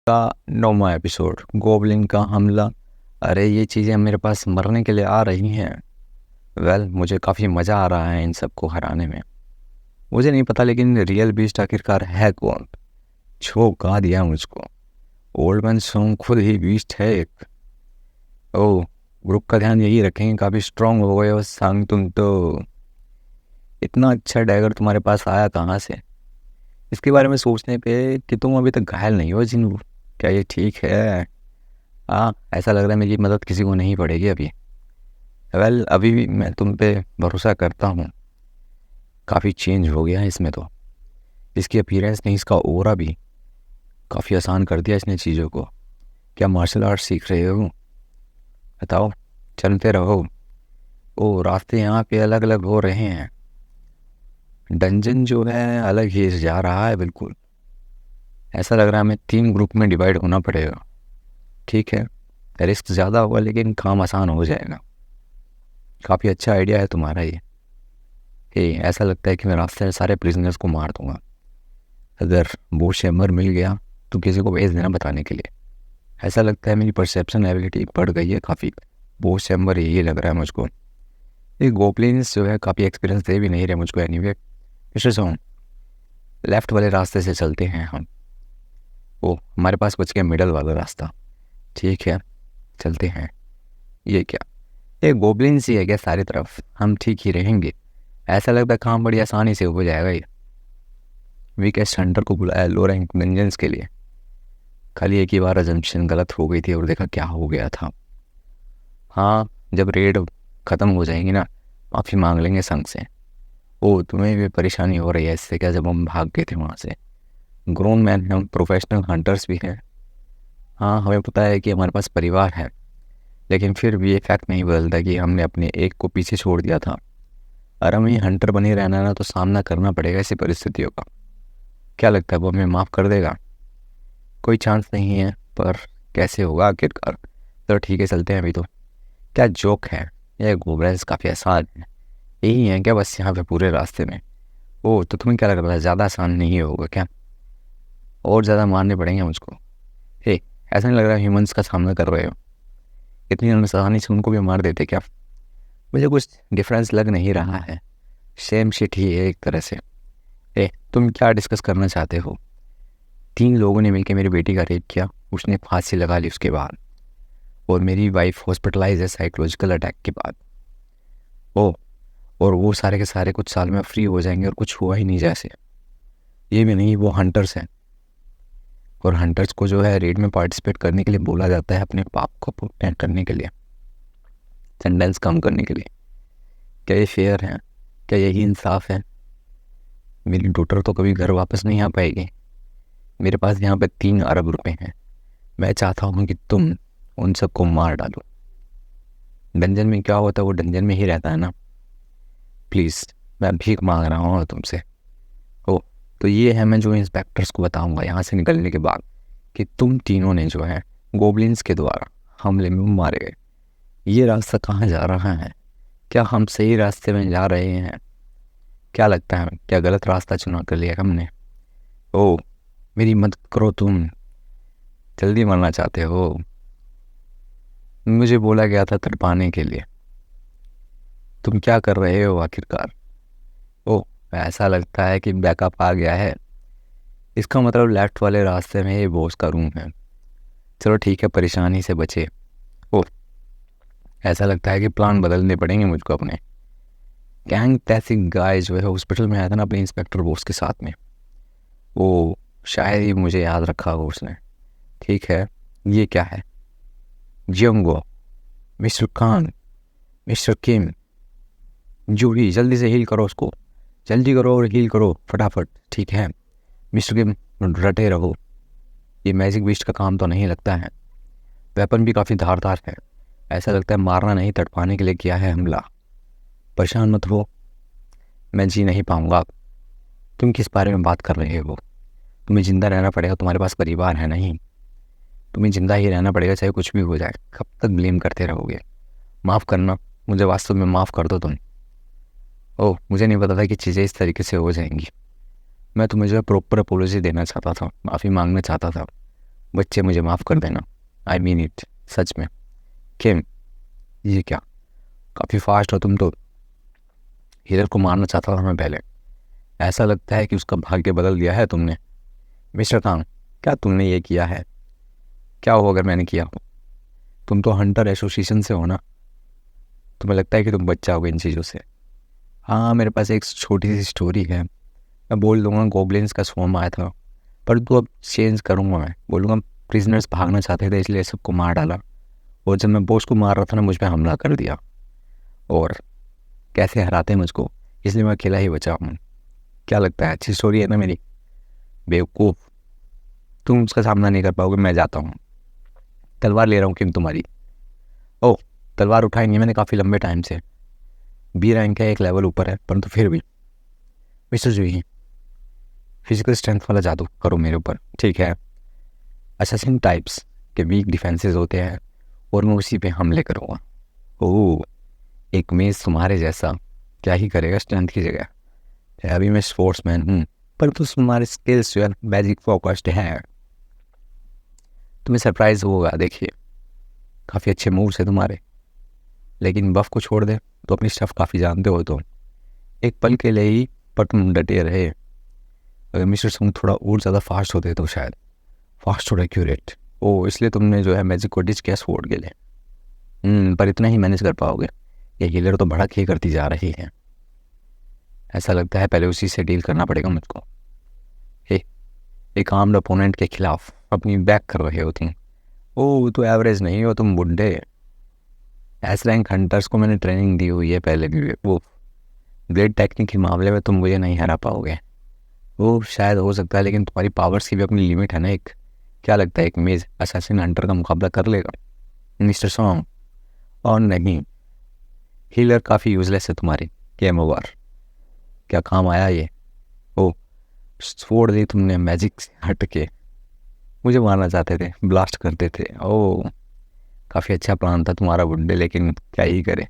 का 9वां episode goblin का हमला। अरे ये चीज़ें मेरे पास मरने के लिए आ रही हैं। मुझे काफ़ी मज़ा आ रहा है इन सबको हराने में। मुझे नहीं पता लेकिन रियल बीस्ट आखिरकार है कौन। छौंका दिया मुझको। ओल्ड मैन सोंग खुद ही बीस्ट है एक। ओह, ग्रुप का ध्यान यही रखेंगे। काफ़ी स्ट्रांग हो गए हो सांग तुम तो। इतना अच्छा डैगर तुम्हारे पास आया कहाँ से? इसके बारे में सोचने पे कि तुम अभी तक घायल नहीं हो जिन। क्या ये ठीक है? हाँ, ऐसा लग रहा है मेरी मदद किसी को नहीं पड़ेगी अभी। अभी भी मैं तुम पे भरोसा करता हूँ। काफ़ी चेंज हो गया है इसमें तो। इसकी अपीयरेंस नहीं, इसका ओरा भी काफ़ी आसान कर दिया इसने चीज़ों को। क्या मार्शल आर्ट सीख रहे हो? बताओ। चलते रहो। ओ, रास्ते यहाँ पे अलग अलग हो रहे हैं। डंजन जो है अलग ही जा रहा है बिल्कुल। ऐसा लग रहा है हमें 3 ग्रुप में डिवाइड होना पड़ेगा। ठीक है, रिस्क ज़्यादा होगा लेकिन काम आसान हो जाएगा। काफ़ी अच्छा आइडिया है तुम्हारा ये। ऐसा लगता है कि मैं रास्ते में सारे प्रिजनर्स को मार दूंगा। अगर वो शैमर मिल गया तो किसी को भेज देना बताने के लिए। ऐसा लगता है मेरी परसेप्शन एबिलिटी बढ़ गई है काफ़ी। वो शैमर ये लग रहा है मुझको। ये गोपलिन्स जो है काफ़ी एक्सपीरियंस दे भी नहीं रहे मुझको। एनीवे मिस्टर सोन, लेफ़्ट वाले रास्ते से चलते हैं हम। ओ, हमारे पास बच गया मिडल वाला रास्ता। ठीक है, चलते हैं। ये क्या, ये गोबलिन्स ही है क्या सारी तरफ? हम ठीक ही रहेंगे। ऐसा लगता है काम बड़ी आसानी से हो जाएगा ये। वीकेस्ट हंटर को बुलाया लो रैंक वेंजेंस के लिए। खाली एक ही बार अजम्पशन गलत हो गई थी और देखा क्या हो गया था। हाँ, जब रेड ख़त्म हो जाएगी ना, माफ़ी मांग लेंगे संघ से। ओ, तुम्हें भी परेशानी हो रही है इससे क्या? जब हम भाग गए थे वहाँ से। ग्रोन मैन हैं हम, प्रोफेशनल हंटर्स भी हैं। हाँ, हमें पता है कि हमारे पास परिवार है, लेकिन फिर भी ये फैक्ट नहीं बदलता कि हमने अपने एक को पीछे छोड़ दिया था। और हमें हंटर बने रहना ना, तो सामना करना पड़ेगा ऐसी परिस्थितियों का। क्या लगता है वो हमें माफ़ कर देगा? कोई चांस नहीं है, पर कैसे होगा आखिरकार। तो ठीक है, चलते हैं अभी तो। क्या जोक है? यह गोबरेंस काफ़ी आसान है। यही है क्या बस यहाँ पे पूरे रास्ते में? ओह, तो तुम्हें क्या लग रहा है ज़्यादा आसान नहीं होगा क्या? और ज़्यादा मारने पड़ेंगे मुझको? हे, ऐसा नहीं लग रहा ह्यूमंस का सामना कर रहे हो? इतनी आसानी से उनको भी मार देते क्या? मुझे कुछ डिफरेंस लग नहीं रहा है। सेम शिट ही है एक तरह से। तुम क्या डिस्कस करना चाहते हो? 3 लोगों ने मिलकर मेरी बेटी का रेप किया, उसने फांसी लगा ली उसके बाद। और मेरी वाइफ हॉस्पिटलाइज है साइकोलॉजिकल अटैक के बाद। ओह, और वो सारे के सारे कुछ साल में फ्री हो जाएंगे और कुछ हुआ ही नहीं जैसे। ये भी नहीं, वो हंटर्स हैं। और हंटर्स को जो है रेड में पार्टिसिपेट करने के लिए बोला जाता है, अपने पाप को प्रोटेक्ट करने के लिए, सेंटेंस कम करने के लिए। क्या ये फेयर है? क्या यही इंसाफ है? मेरी डॉटर तो कभी घर वापस नहीं आ पाएगी। मेरे पास यहाँ पे 3 अरब रुपए हैं। मैं चाहता हूँ कि तुम उन सबको मार डालो। डंजन में क्या होता है वो डंजन में ही रहता है ना। प्लीज़, मैं भीख मांग रहा हूँ तुमसे। ओ, तो ये है मैं जो इंस्पेक्टर्स को बताऊंगा यहाँ से निकलने के बाद, कि तुम तीनों ने जो है गोबलिन्स के द्वारा हमले में मारे गए। ये रास्ता कहाँ जा रहा है? क्या हम सही रास्ते में जा रहे हैं? क्या लगता है, क्या गलत रास्ता चुना कर लिया हमने? ओ, मेरी मदद करो तुम। जल्दी मरना चाहते हो? मुझे बोला गया था तड़पाने के लिए। तुम क्या कर रहे हो आखिरकार? ओह, ऐसा लगता है कि बैकअप आ गया है। इसका मतलब लेफ्ट वाले रास्ते में ये बॉस का रूम है। चलो ठीक है, परेशानी से बचे। ओह, ऐसा लगता है कि प्लान बदलने पड़ेंगे मुझको अपने। गैंग टैसिक गाय जो है हॉस्पिटल में आया था ना अपने इंस्पेक्टर बॉस के साथ में, वो शायद ही मुझे याद रखा हो उसने। ठीक है, ये क्या है? जियोंगो, मिस्टर खान, मिस्टर किम, जूही, जल्दी से हील करो उसको। जल्दी करो और हील करो फटाफट। ठीक है मिस्टर किम, रटे रहो। ये मैजिक बीस्ट का काम तो नहीं लगता है। वेपन भी काफ़ी धारदार है। ऐसा लगता है मारना नहीं तड़पाने के लिए किया है हमला। परेशान मत हो, मैं जी नहीं पाऊंगा। तुम किस बारे में बात कर रहे हो? तुम्हें जिंदा रहना पड़ेगा, तुम्हारे पास परिवार है नहीं? तुम्हें जिंदा ही रहना पड़ेगा चाहे कुछ भी हो जाए। कब तक ब्लेम करते रहोगे? माफ़ करना, मुझे वास्तव में माफ़ कर दो तुम। ओह, मुझे नहीं पता था कि चीज़ें इस तरीके से हो जाएंगी। मैं तुम्हें जो है प्रॉपर अपोलॉजी देना चाहता था, माफ़ी मांगना चाहता था। बच्चे मुझे माफ़ कर देना, आई मीन इट, सच में। किम, ये क्या, काफ़ी फास्ट हो तुम तो। हिरल को मारना चाहता था मैं पहले, ऐसा लगता है कि उसका भाग्य बदल दिया है तुमने। मिस्टर कांग, क्या तुमने ये किया है? क्या हो अगर मैंने किया हो? तुम तो हंटर एसोसिएशन से हो ना, तुम्हें लगता है कि तुम बच्चा हो इन चीज़ों से? हाँ, मेरे पास एक छोटी सी स्टोरी है, मैं बोल दूंगा गॉब्लिन्स का स्वॉर्म आया था, पर तो अब चेंज करूँगा, मैं बोलूँगा प्रिजनर्स भागना चाहते थे इसलिए सबको मार डाला, और जब मैं बॉस को मार रहा था ना मुझ पर हमला कर दिया, और कैसे हराते मुझको, इसलिए मैं अकेला ही बचा हूँ। क्या लगता है, अच्छी स्टोरी है ना मेरी? बेवकूफ़, तुम उसका सामना नहीं कर पाओगे, मैं जाता हूँ। तलवार ले रहा हूँ किम तुम्हारी। ओह, तलवार उठाई नहीं मैंने काफ़ी लंबे टाइम से। बी रैंक है, एक लेवल ऊपर है, परंतु फिर भी। मिस्टर जूही, फिजिकल स्ट्रेंथ वाला जादू करो मेरे ऊपर, ठीक है? असैसिन टाइप्स के वीक डिफेंसेस होते हैं और मैं उसी पे हमले करूँगा। ओह, एक मेज तुम्हारे जैसा क्या ही करेगा स्ट्रेंथ की जगह। अभी मैं स्पोर्ट्समैन हूँ, पर तो तुम्हारे स्किल्स जो है मैजिक फोकस्ड है। तुम्हें सरप्राइज होगा, देखिए काफ़ी अच्छे मूव्स है तुम्हारे, लेकिन बफ को छोड़ दे तो अपनी स्टफ काफ़ी जानते हो तुम। एक पल के लिए ही, पर तुम डटे रहे। अगर मिस्टर संग थोड़ा और ज़्यादा फास्ट होते तो शायद, फास्ट और एक्यूरेट। ओ, इसलिए तुमने जो है मैजिक को डिच किया स्वॉर्ड के लिए। पर इतना ही मैनेज कर पाओगे? ये हीलर तो भड़क ही करती जा रही है, ऐसा लगता है पहले उसी से डील करना पड़ेगा मुझको। एक आर्म्ड अपोनेंट के खिलाफ अपनी बैक कर रहे हो तुम। ओ, तो एवरेज नहीं हो तुम बुड्ढे। एस रैंक हंटर्स को मैंने ट्रेनिंग दी हुई है पहले भी, वो ग्रेड टेक्निक के मामले में तुम मुझे नहीं हरा पाओगे। वो शायद हो सकता है, लेकिन तुम्हारी पावर्स की भी अपनी लिमिट है ना एक। क्या लगता है एक मेज असैसिन हंटर का मुकाबला कर लेगा मिस्टर सॉन्ग? और नहीं, हीलर काफ़ी यूजलेस है तुम्हारी। Game over. क्या काम आया ये? ओ, छोड़ दी तुमने मैजिक से हट के, मुझे मारना चाहते थे, ब्लास्ट करते थे। ओ, काफ़ी अच्छा प्लान था तुम्हारा बुड्ढे, लेकिन क्या ही करे।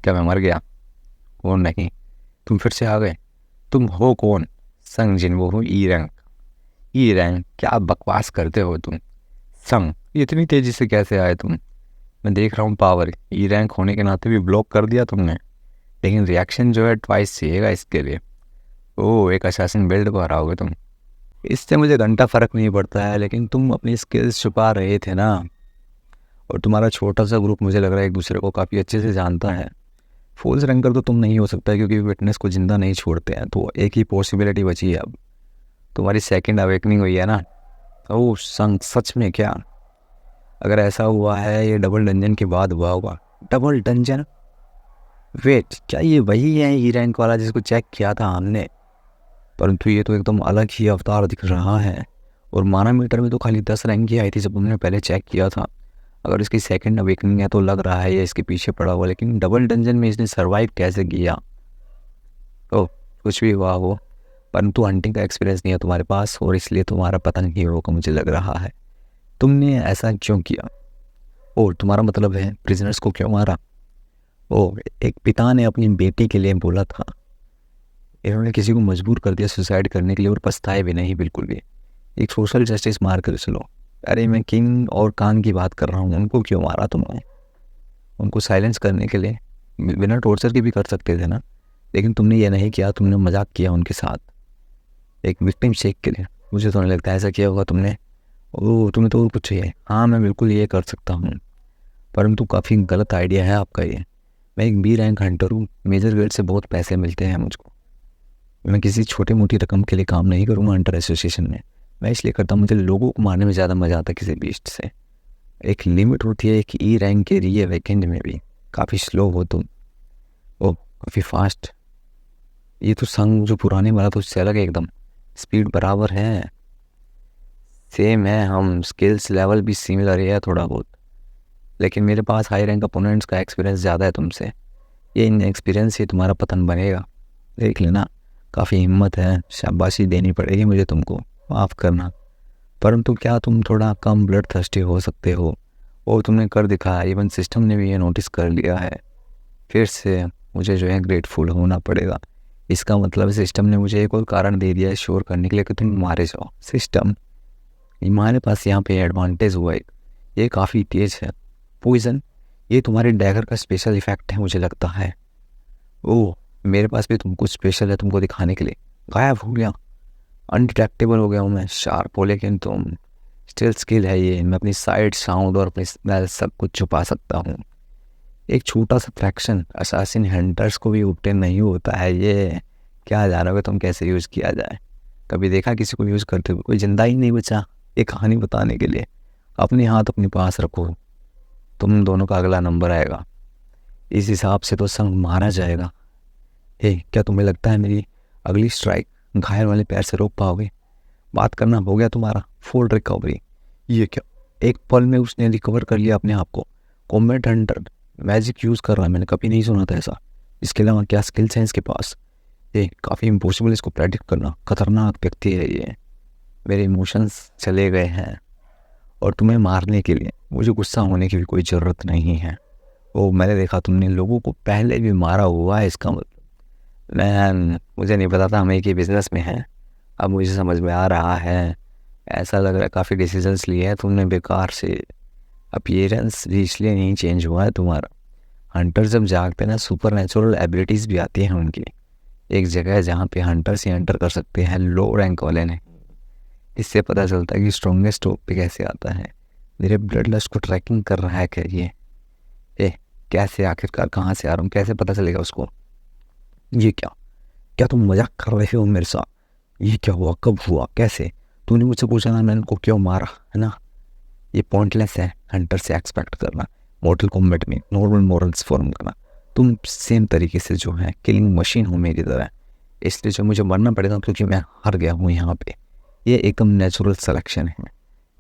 क्या मैं मर गया? ओ नहीं, तुम फिर से आ गए। तुम हो कौन? संग जिन, वो हो ई रैंक। ई रैंक, क्या बकवास करते हो तुम? संग, इतनी तेज़ी से कैसे आए तुम? मैं देख रहा हूँ पावर, ई रैंक होने के नाते भी ब्लॉक कर दिया तुमने, लेकिन रिएक्शन जो है ट्वाइस चाहिएगा इसके लिए। ओह, एक असैसिन बिल्ड को हराओगे तुम? इससे मुझे घंटा फ़र्क नहीं पड़ता है, लेकिन तुम अपनी स्किल्स छुपा रहे थे ना, और तुम्हारा छोटा सा ग्रुप मुझे लग रहा है एक दूसरे को काफ़ी अच्छे से जानता है। फुल रैंकर तो तुम नहीं हो सकता, क्योंकि विटनेस को जिंदा नहीं छोड़ते हैं, तो एक ही पॉसिबिलिटी बची है अब, तुम्हारी सेकंड अवेकनिंग हुई है ना। ओह संग, सच में क्या? अगर ऐसा हुआ है, ये डबल डंजन के बाद हुआ होगा। Double dungeon? वेट, क्या ये वही है ई रैंक वाला जिसको चेक किया था हमने? परंतु ये तो एकदम अलग ही अवतार दिख रहा है, और माना मीटर में तो खाली 10 रैंक की आई थी जब हमने पहले चेक किया था। अगर इसकी सेकंड अवेकनिंग है तो लग रहा है ये इसके पीछे पड़ा हुआ, लेकिन डबल डंजन में इसने सर्वाइव कैसे किया? ओह, कुछ भी हुआ हो, परंतु हंटिंग का एक्सपीरियंस नहीं है तुम्हारे पास, और इसलिए तुम्हारा पता नहीं होगा मुझे लग रहा है। तुमने ऐसा क्यों किया? ओह, तुम्हारा मतलब है प्रिजनर्स को क्यों मारा? ओह, एक पिता ने अपनी बेटी के लिए बोला था, इन्होंने किसी को मजबूर कर दिया सुसाइड करने के लिए, और पछताए भी नहीं बिल्कुल भी। एक सोशल जस्टिस मार कर चलो। अरे मैं किंग और कान की बात कर रहा हूँ, उनको क्यों मारा तुमने? उनको साइलेंस करने के लिए, बिना टॉर्चर के भी कर सकते थे ना, लेकिन तुमने ये नहीं किया, तुमने मजाक किया उनके साथ एक विक्टिम शेक के लिए। मुझे तो नहीं लगता ऐसा किया होगा तुमने। ओह, तुम्हें तो और कुछ चाहिए? हाँ, मैं बिल्कुल ये कर सकता हूँ, परंतु काफ़ी गलत आइडिया है आपका ये। मैं एक बी रैंक हंटर हूँ, मेजर गिल्ड से बहुत पैसे मिलते हैं मुझको, मैं किसी छोटी मोटी रकम के लिए काम नहीं करूँगा हंटर एसोसिएशन में। मैं इसलिए करता हूँ, मुझे लोगों को मारने में ज़्यादा मज़ा आता है किसी बीस्ट से। एक लिमिट होती है एक ई रैंक के लिए, वीकेंड में भी काफ़ी स्लो हो तुम। ओ, काफ़ी फास्ट। ये तो संग जो पुराने वाला तो उससे अलग है एकदम, स्पीड बराबर है, सेम है, हम स्किल्स लेवल भी सिमिलर है थोड़ा बहुत, लेकिन मेरे पास हाई रैंक अपोनेंट्स का एक्सपीरियंस ज़्यादा है तुमसे। ये इन एक्सपीरियंस से तुम्हारा पतन बनेगा, देख लेना। काफ़ी हिम्मत है, शाबाशी देनी पड़ेगी मुझे तुमको, माफ़ करना। परंतु क्या तुम थोड़ा कम ब्लड थर्स्टी हो सकते हो? और तुमने कर दिखाया, इवन सिस्टम ने भी ये नोटिस कर लिया है। फिर से मुझे जो है ग्रेटफुल होना पड़ेगा। इसका मतलब सिस्टम ने मुझे एक और कारण दे दिया है श्योर करने के लिए कि तुम मारे जाओ। सिस्टम, हमारे पास यहाँ पे एडवांटेज हुआ एक, ये काफ़ी तेज है। पॉइजन, ये तुम्हारे डैगर का स्पेशल इफेक्ट है मुझे लगता है। ओह, मेरे पास भी तुम कुछ स्पेशल है तुमको दिखाने के लिए। गायब हो गया, अनडिटेक्टेबल हो गया हूँ मैं, शार्प हो लेकिन तुम। स्टिल स्किल है ये, मैं अपनी साइड साउंड और अपनी स्मेल सब कुछ छुपा सकता हूँ। एक छोटा सा फ्रैक्शन असासिन हंटर्स को भी उपटेन नहीं होता है ये। क्या जानोगे तुम कैसे यूज़ किया जाए? कभी देखा किसी को यूज़ करते हुए? कोई जिंदा ही नहीं बचा ये कहानी बताने के लिए। अपने हाथ अपने पास रखो, तुम दोनों का अगला नंबर आएगा। इस हिसाब से तो संग मारा जाएगा। हे, क्या तुम्हें लगता है मेरी अगली स्ट्राइक घायल वाले पैर से रोक पाओगे? बात करना हो गया तुम्हारा, फुल रिकवरी। ये क्या, एक पल में उसने रिकवर कर लिया अपने आप को। कॉम्बैट हंटर मैजिक यूज़ कर रहा है, मैंने कभी नहीं सुना था ऐसा। इसके अलावा क्या स्किल्स हैं इसके पास? ये काफ़ी इम्पॉसिबल इसको प्रेडिक्ट करना। खतरनाक व्यक्ति है ये। मेरे इमोशंस चले गए हैं और तुम्हें मारने के लिए मुझे गुस्सा होने की भी कोई ज़रूरत नहीं है। ओ, मैंने देखा तुमने लोगों को पहले भी मारा हुआ है, इसका मतलब। मैन, मुझे नहीं पता था हम एक ही बिजनेस में हैं। अब मुझे समझ में आ रहा है। ऐसा लग रहा है काफ़ी डिसीजंस लिए हैं तुमने बेकार से। अपीयरेंस भी इसलिए नहीं चेंज हुआ है तुम्हारा। हंटर जब जागते हैं ना, सुपर नेचुरल एबिलिटीज़ भी आती हैं उनकी। एक जगह है जहाँ पे हंटर्स ही हंटर कर सकते हैं, लो रैंक वाले ने। इससे पता चलता है कि स्ट्रॉन्गेस्ट टॉप पे कैसे आता है। मेरे ब्लड लस्ट को ट्रैकिंग कर रहा है क्या ये? ए, कैसे, आखिरकार कहाँ से आ रहा हूँ, कैसे पता चलेगा उसको? ये क्या, क्या तुम मजाक कर रहे हो मेरे साथ? ये क्या हुआ, कब हुआ, कैसे? तूने मुझसे पूछा ना मैंने उनको क्यों मारा, है ना? ये पॉइंटलेस है हंटर से एक्सपेक्ट करना मॉर्टल कॉम्बैट में नॉर्मल मॉरल्स फॉर्म करना। तुम सेम तरीके से जो है किलिंग मशीन हो मेरी तरह। इसलिए जो मुझे मरना पड़ेगा क्योंकि मैं हार गया हूँ यहाँ पे। ये एकदम नेचुरल सिलेक्शन है,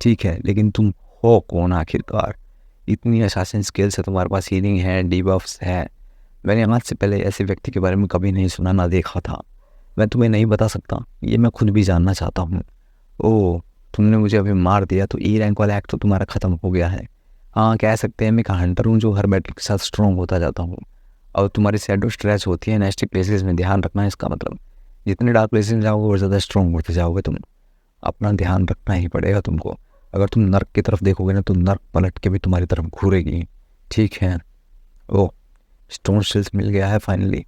ठीक है, लेकिन तुम हो कौन आखिरकार? इतनी असासिन स्किल्स है तुम्हारे पास, हीलिंग है, डिबफ्स है। मैंने आज से पहले ऐसे व्यक्ति के बारे में कभी नहीं सुना ना देखा था। मैं तुम्हें नहीं बता सकता, ये मैं खुद भी जानना चाहता हूँ। ओह, तुमने मुझे अभी मार दिया तो ई रैंक वाला एक्ट तो तुम्हारा ख़त्म हो गया है। हाँ, कह सकते हैं मैं एक हंटर हूँ जो हर बैटल के साथ स्ट्रॉन्ग होता जाता हूँ। और तुम्हारी शैडो स्ट्रेच होती है नेस्टी प्लेसेस में, ध्यान रखना है इसका मतलब। जितने डार्क प्लेसेस में जाओगे और ज़्यादा स्ट्रॉन्ग होते जाओगे तुम। अपना ध्यान रखना ही पड़ेगा तुमको। अगर तुम नर्क की तरफ देखोगे ना तो नर्क पलट के भी तुम्हारी तरफ घूरेगी, ठीक है? ओ, स्टोन शिल्स मिल गया है फाइनली।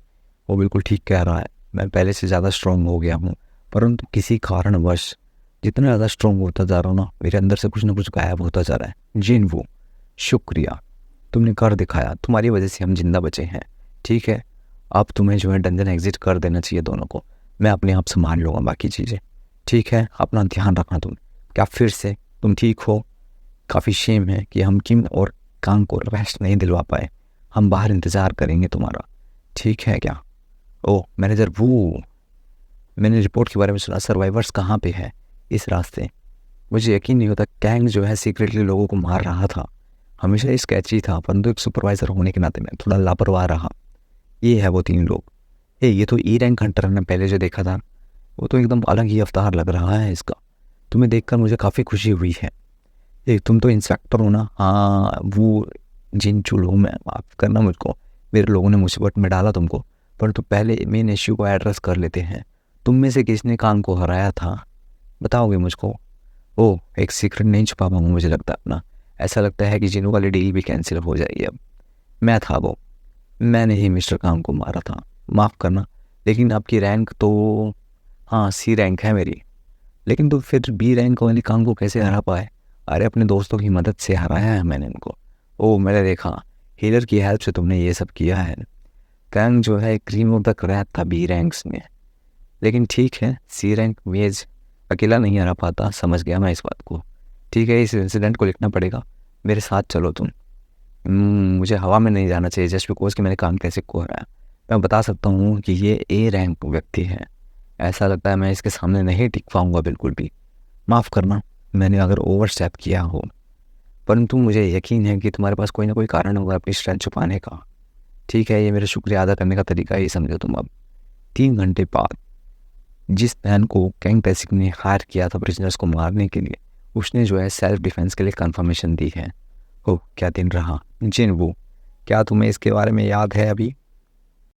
वो बिल्कुल ठीक कह रहा है, मैं पहले से ज़्यादा स्ट्रॉन्ग हो गया हूँ। परंतु किसी कारणवश जितना ज़्यादा स्ट्रॉन्ग होता जा रहा हूँ ना, मेरे अंदर से कुछ ना कुछ गायब होता जा रहा है। जिनवू, शुक्रिया, तुमने कर दिखाया। तुम्हारी वजह से हम जिंदा बचे हैं, ठीक है? अब तुम्हें जो है डंजन एग्जिट कर देना चाहिए दोनों को। मैं अपने आप संभाल लूँगा बाकी चीज़ें, ठीक है? अपना ध्यान रखना तुम। क्या फिर से तुम ठीक हो? काफ़ी शेम है कि हम किम और कांग को रेस्ट नहीं दिलवा पाए। हम बाहर इंतज़ार करेंगे तुम्हारा, ठीक है क्या? ओह मैनेजर वो, मैंने रिपोर्ट के बारे में सुना, सर्वाइवर्स कहाँ पे है? इस रास्ते। मुझे यकीन नहीं होता कैंग जो है सीक्रेटली लोगों को मार रहा था। हमेशा ये स्केची था, परंतु एक सुपरवाइज़र होने के नाते मैं थोड़ा लापरवाह रहा। ये है वो 3 लोग। ये तो ई रैंक हंटर ने पहले जो देखा था, वो तो एकदम अलग ही अवतार लग रहा है इसका। तुम्हें देखकर मुझे काफ़ी खुशी हुई है। तुम तो इंस्पेक्टर हो ना? हाँ, वो जिन चुल हूँ मैं, माफ़ करना मुझको। मेरे लोगों ने मुसीबत में डाला तुमको, परंतु पहले मेन इश्यू को एड्रेस कर लेते हैं। तुम में से किसने कांग को हराया था, बताओगे मुझको? ओह, एक सीक्रेट नहीं छुपा पाऊँगा मुझे लगता है अपना। ऐसा लगता है कि जिनू वाली डील भी कैंसिल हो जाएगी अब। मैं था वो, मैंने ही मिस्टर कांग को मारा था। माफ़ करना, लेकिन आपकी रैंक तो, हाँ, सी रैंक है मेरी। लेकिन तो फिर बी रैंक वाली कांग को कैसे हरा पाए? अरे अपने दोस्तों की मदद से हराया है मैंने उनको। ओह मैंने देखा, हीलर की हेल्प से तुमने ये सब किया है। कांग जो है क्रीम ऑफ द क्रैप था बी रैंक्स में, लेकिन ठीक है, सी रैंक वेज अकेला नहीं हरा पाता। समझ गया मैं इस बात को, ठीक है? इस इंसिडेंट को लिखना पड़ेगा। मेरे साथ चलो तुम। मुझे हवा में नहीं जाना चाहिए जस्ट बिकॉज कि मैंने काम कैसे को हराया। मैं बता सकता हूँ कि ये ए रैंक व्यक्ति है। ऐसा लगता है मैं इसके सामने नहीं टिक पाऊँगा बिल्कुल भी। माफ़ करना मैंने अगर ओवर स्टेप किया हो, परंतु मुझे यकीन है कि तुम्हारे पास कोई ना कोई कारण होगा अपनी स्ट्रेंथ छुपाने का, ठीक है? ये मेरा शुक्रिया अदा करने का तरीका ही समझो तुम अब। 3 घंटे बाद जिस मैन को कैंग टेसिक ने हायर किया था प्रिजनर्स को मारने के लिए, उसने जो है सेल्फ डिफेंस के लिए कंफर्मेशन दी है। ओह क्या दिन रहा। जिन वो, क्या तुम्हें इसके बारे में याद है अभी?